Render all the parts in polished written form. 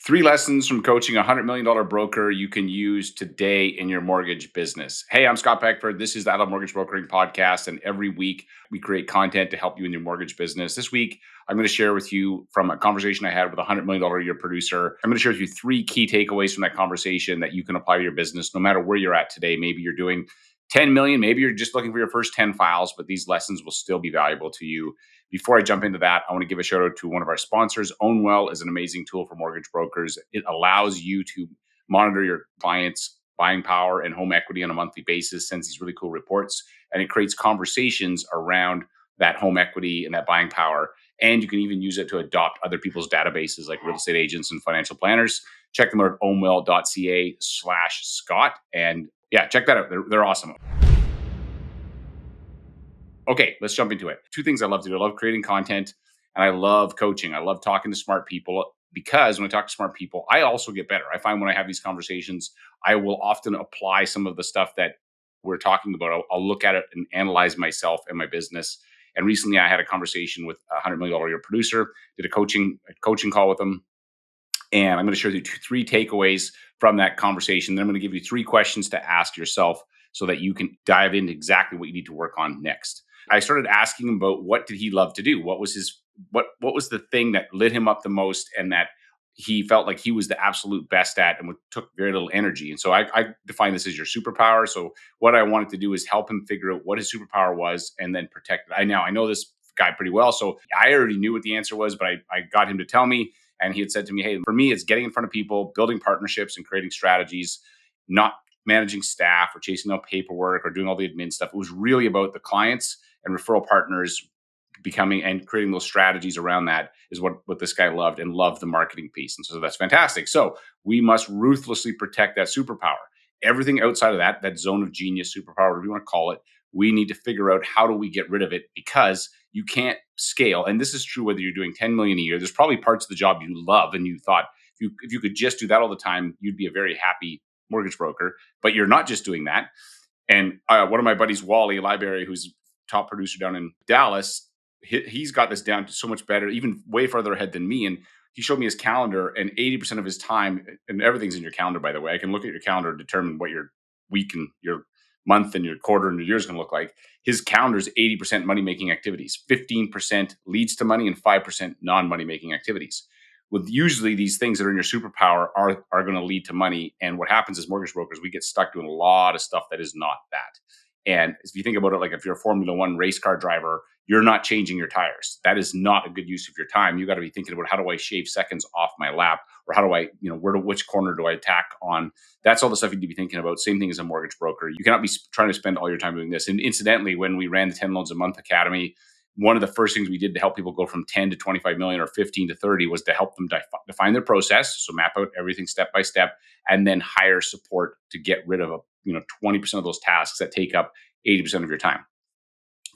3 lessons from coaching a $100 million broker you can use today in your mortgage business. Hey, I'm Scott Peckford. This is the Adult Mortgage Brokering Podcast. And every week we create content to help you in your mortgage business. This week, I'm going to share with you from a conversation I had with a $100 million a year producer. I'm going to share with you 3 key takeaways from that conversation that you can apply to your business no matter where you're at today. Maybe you're doing 10 million, maybe you're just looking for your first 10 files, but these lessons will still be valuable to you. Before I jump into that, I want to give a shout out to one of our sponsors. OwnWell is an amazing tool for mortgage brokers. It allows you to monitor your clients' buying power and home equity on a monthly basis, sends these really cool reports, and it creates conversations around that home equity and that buying power. And you can even use it to adopt other people's databases like real estate agents and financial planners. Check them out at ownwell.ca/Scott. And yeah, check that out. They're awesome. Okay, let's jump into it. 2 things I love to do. I love creating content and I love coaching. I love talking to smart people because when I talk to smart people, I also get better. I find when I have these conversations, I will often apply some of the stuff that we're talking about. I'll look at it and analyze myself and my business. And recently I had a conversation with a $100 million a year producer, did a coaching call with him. And I'm going to share with you 3 takeaways from that conversation. Then I'm going to give you 3 questions to ask yourself so that you can dive into exactly what you need to work on next. I started asking him about what did he love to do? What was the thing that lit him up the most and that he felt like he was the absolute best at and took very little energy. And so I define this as your superpower. So what I wanted to do is help him figure out what his superpower was and then protect it. I know this guy pretty well. So I already knew what the answer was, but I got him to tell me. And he had said to me, hey, for me, it's getting in front of people, building partnerships and creating strategies, not managing staff or chasing out paperwork or doing all the admin stuff. It was really about the clients and referral partners becoming and creating those strategies around that is what this guy loved and loved the marketing piece. And so that's fantastic. So we must ruthlessly protect that superpower. Everything outside of that zone of genius, superpower, whatever you want to call it, we need to figure out how do we get rid of it because you can't scale. And this is true whether you're doing 10 million a year. There's probably parts of the job you love and you thought if you could just do that all the time, you'd be a very happy mortgage broker, but you're not just doing that. And one of my buddies, Wally Library, who's top producer down in Dallas, he's got this down to so much better, even way farther ahead than me. And he showed me his calendar, and 80% of his time, and everything's in your calendar, by the way. I can look at your calendar and determine what your week and your month and your quarter and your year is going to look like. His calendar is 80% money making activities, 15% leads to money, and 5% non money making activities. With usually these things that are in your superpower are going to lead to money. And what happens is mortgage brokers, we get stuck doing a lot of stuff that is not that. And if you think about it, like if you're a Formula One race car driver, you're not changing your tires. That is not a good use of your time. You got to be thinking about how do I shave seconds off my lap, or how do I, which corner do I attack on? That's all the stuff you need to be thinking about. Same thing as a mortgage broker. You cannot be trying to spend all your time doing this. And incidentally, when we ran the 10 Loans a Month Academy, one of the first things we did to help people go from 10 to 25 million or 15 to 30 was to help them define their process. So map out everything step by step, and then hire support to get rid of 20% of those tasks that take up 80% of your time.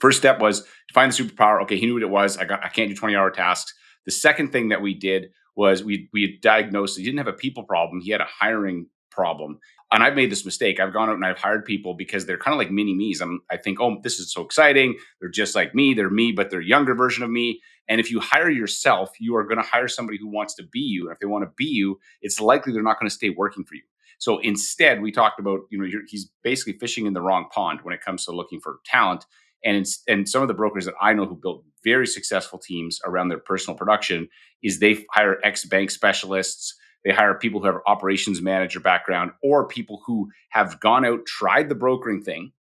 First step was define the superpower. Okay, he knew what it was. I can't do 20-hour tasks. The second thing that we did was we diagnosed he didn't have a people problem. He had a hiring problem. And I've made this mistake. I've gone out and I've hired people because they're kind of like mini me's. I think, oh, this is so exciting. They're just like me. They're me, but they're a younger version of me. And if you hire yourself, you are going to hire somebody who wants to be you. And if they want to be you, it's likely they're not going to stay working for you. So instead, we talked about, he's basically fishing in the wrong pond when it comes to looking for talent. And some of the brokers that I know who built very successful teams around their personal production is they hire ex-bank specialists. They hire people who have operations manager background, or people who have gone out, tried the brokering thing,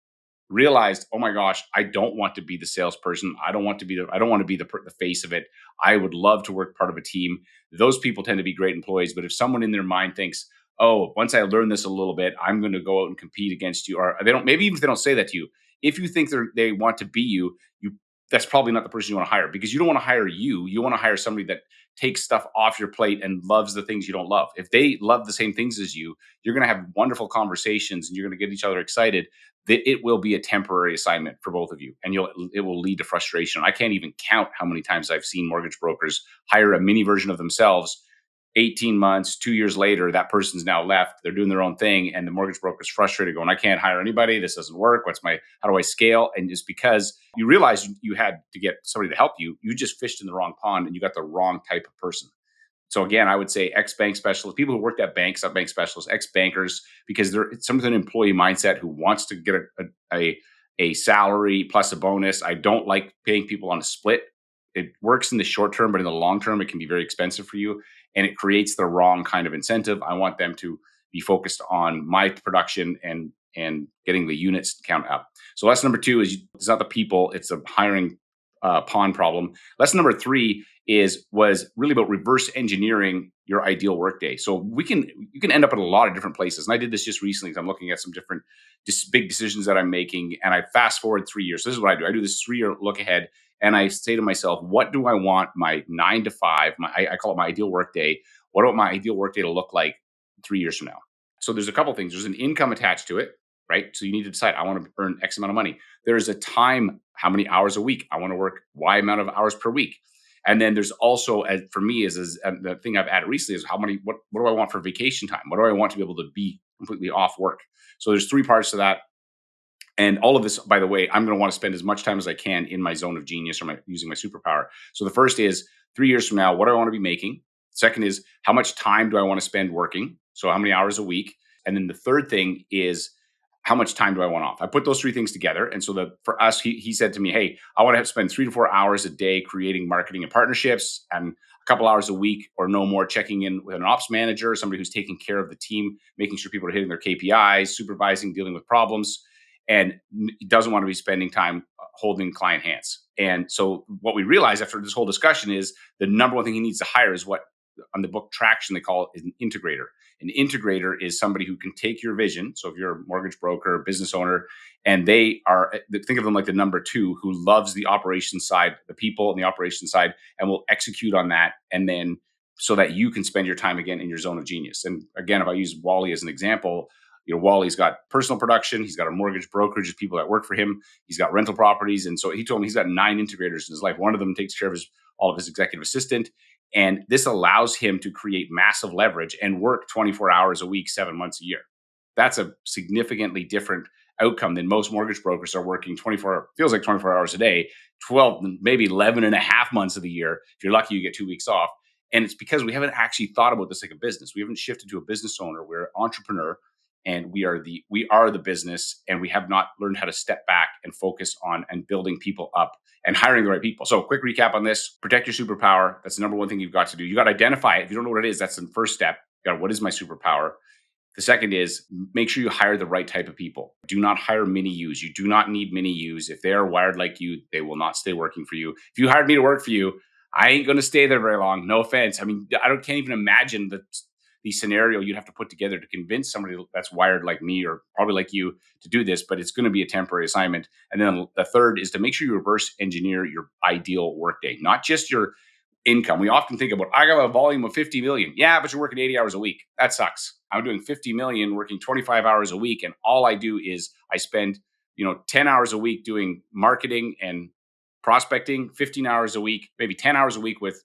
realized, oh my gosh, I don't want to be the salesperson. I don't want to be the face of it. I would love to work part of a team. Those people tend to be great employees. But if someone in their mind thinks, oh, once I learn this a little bit, I'm going to go out and compete against you, or they don't, maybe even if they don't say that to you, if you think they want to be you, that's probably not the person you want to hire, because you don't want to hire you. You want to hire somebody that takes stuff off your plate and loves the things you don't love. If they love the same things as you, you're going to have wonderful conversations and you're going to get each other excited. It will be a temporary assignment for both of you, and it will lead to frustration. I can't even count how many times I've seen mortgage brokers hire a mini version of themselves. 18 months, 2 years later, that person's now left. They're doing their own thing. And the mortgage broker's frustrated going, I can't hire anybody. This doesn't work. How do I scale? And just because you realize you had to get somebody to help you, you just fished in the wrong pond and you got the wrong type of person. So again, I would say ex bank specialists, people who worked at banks, not bank specialists, ex bankers, because they're some of an employee mindset who wants to get a salary plus a bonus. I don't like paying people on a split. It works in the short term, but in the long term, it can be very expensive for you, and it creates the wrong kind of incentive. I want them to be focused on my production and getting the units count up. So lesson number two is it's not the people; it's a hiring pawn problem. Lesson number three was really about reverse engineering your ideal workday. So you can end up at a lot of different places. And I did this just recently because I'm looking at some different big decisions that I'm making, and I fast forward 3 years. So this is what I do. I do this 3 year look ahead, and I say to myself, what do I want my 9 to 5? I call it my ideal workday. What do I want my ideal workday to look like 3 years from now? So there's a couple things. There's an income attached to it, right? So you need to decide, I want to earn X amount of money. There's a time, how many hours a week? I want to work Y amount of hours per week. And then there's also, for me, is the thing I've added recently is what do I want for vacation time? What do I want to be able to be completely off work? So there's three parts to that. And all of this, by the way, I'm going to want to spend as much time as I can in my zone of genius or using my superpower. So the first is 3 years from now, what do I want to be making? Second is how much time do I want to spend working? So how many hours a week? And then the third thing is how much time do I want off? I put those three things together. And so for us, he said to me, hey, I want to spend 3 to 4 hours a day creating marketing and partnerships, and a couple hours a week or no more checking in with an ops manager, somebody who's taking care of the team, making sure people are hitting their KPIs, supervising, dealing with problems. And he doesn't want to be spending time holding client hands. And so what we realized after this whole discussion is the number one thing he needs to hire is what on the book Traction they call it an integrator. An integrator is somebody who can take your vision. So if you're a mortgage broker, business owner, and think of them like the number two who loves the operations side, the people on the operations side, and will execute on that. And then so that you can spend your time again in your zone of genius. And again, if I use Wally as an example, Wally's got personal production. He's got a mortgage brokerage of people that work for him. He's got rental properties. And so he told me he's got 9 integrators in his life. One of them takes care of all of his executive assistant. And this allows him to create massive leverage and work 24 hours a week, 7 months a year. That's a significantly different outcome than most mortgage brokers are working 24 hours a day, 12, maybe 11 and a half months of the year. If you're lucky, you get 2 weeks off. And it's because we haven't actually thought about this like a business. We haven't shifted to a business owner. We're an entrepreneur, and we are the business, and we have not learned how to step back and focus on and building people up and hiring the right people. So quick recap on this: protect your superpower. That's the number one thing you've got to do. You got to identify it. If you don't know what it is, that's the first step. You got, what is my superpower? The second is make sure you hire the right type of people. Do not hire mini U's. You do not need mini U's. If they are wired like you, they will not stay working for you. If you hired me to work for you, I ain't going to stay there very long. No offense. I mean, can't even imagine the scenario you'd have to put together to convince somebody that's wired like me or probably like you to do this, but it's going to be a temporary assignment. And then the third is to make sure you reverse engineer your ideal workday, not just your income. We often think about, I got a volume of 50 million. Yeah, but you're working 80 hours a week. That sucks. I'm doing 50 million, working 25 hours a week. And all I do is I spend, 10 hours a week doing marketing and prospecting, 15 hours a week, maybe 10 hours a week with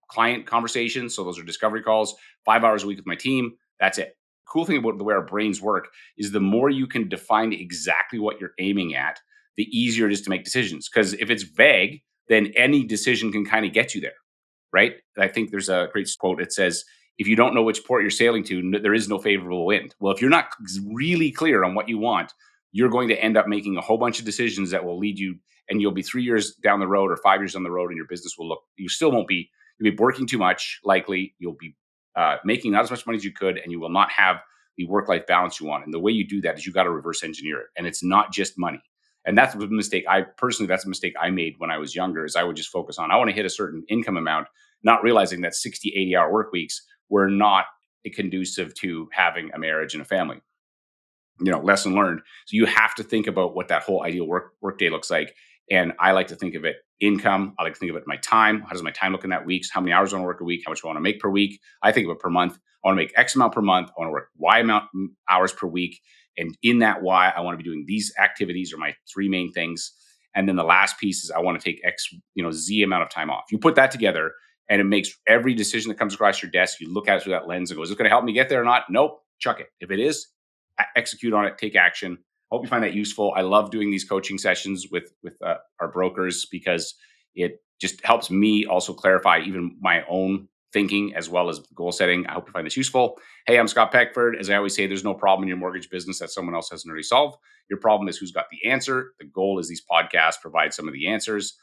client conversations. So those are discovery calls, 5 hours a week with my team. That's it. Cool thing about the way our brains work is the more you can define exactly what you're aiming at, the easier it is to make decisions. Because if it's vague, then any decision can kind of get you there, right? I think there's a great quote. It says, if you don't know which port you're sailing to, there is no favorable wind. Well, if you're not really clear on what you want, you're going to end up making a whole bunch of decisions that will lead you, and you'll be 3 years down the road or 5 years down the road, and your business you still won't be, you'll be working too much, likely. You'll be making not as much money as you could, and you will not have the work-life balance you want. And the way you do that is you got to reverse engineer it. And it's not just money. And that's a mistake. That's a mistake I made when I was younger, is I would just focus on, I want to hit a certain income amount, not realizing that 60, 80-hour work weeks were not conducive to having a marriage and a family. Lesson learned. So you have to think about what that whole ideal workday looks like. And I like to think of it income. I like to think of it my time. How does my time look in that week? How many hours do I want to work a week? How much do I want to make per week? I think of it per month. I want to make X amount per month. I want to work Y amount hours per week. And in that Y, I want to be doing these activities, or my 3 main things. And then the last piece is I want to take X, Z amount of time off. You put that together, and it makes every decision that comes across your desk, you look at it through that lens and go, is it going to help me get there or not? Nope. Chuck it. If it is, execute on it, take action. Hope you find that useful. I love doing these coaching sessions with our brokers, because it just helps me also clarify even my own thinking as well as goal setting. I hope you find this useful. Hey, I'm Scott Peckford. As I always say, there's no problem in your mortgage business that someone else hasn't already solved. Your problem is who's got the answer. The goal is these podcasts provide some of the answers.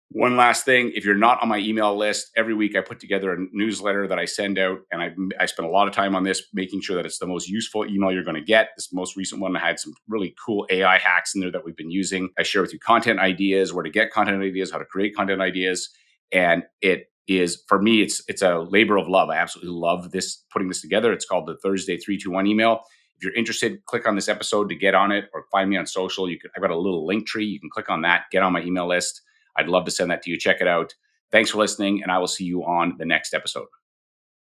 One last thing, if you're not on my email list, every week I put together a newsletter that I send out, and I spend a lot of time on this, making sure that it's the most useful email you're going to get. This most recent one had some really cool AI hacks in there that we've been using. I share with you content ideas, where to get content ideas, how to create content ideas, and it is, for me, it's a labor of love. I absolutely love this, putting this together. It's called the Thursday 321 email. If you're interested, click on this episode to get on it, or find me on social. I've got a little link tree. You can click on that, get on my email list. I'd love to send that to you. Check it out. Thanks for listening, and I will see you on the next episode.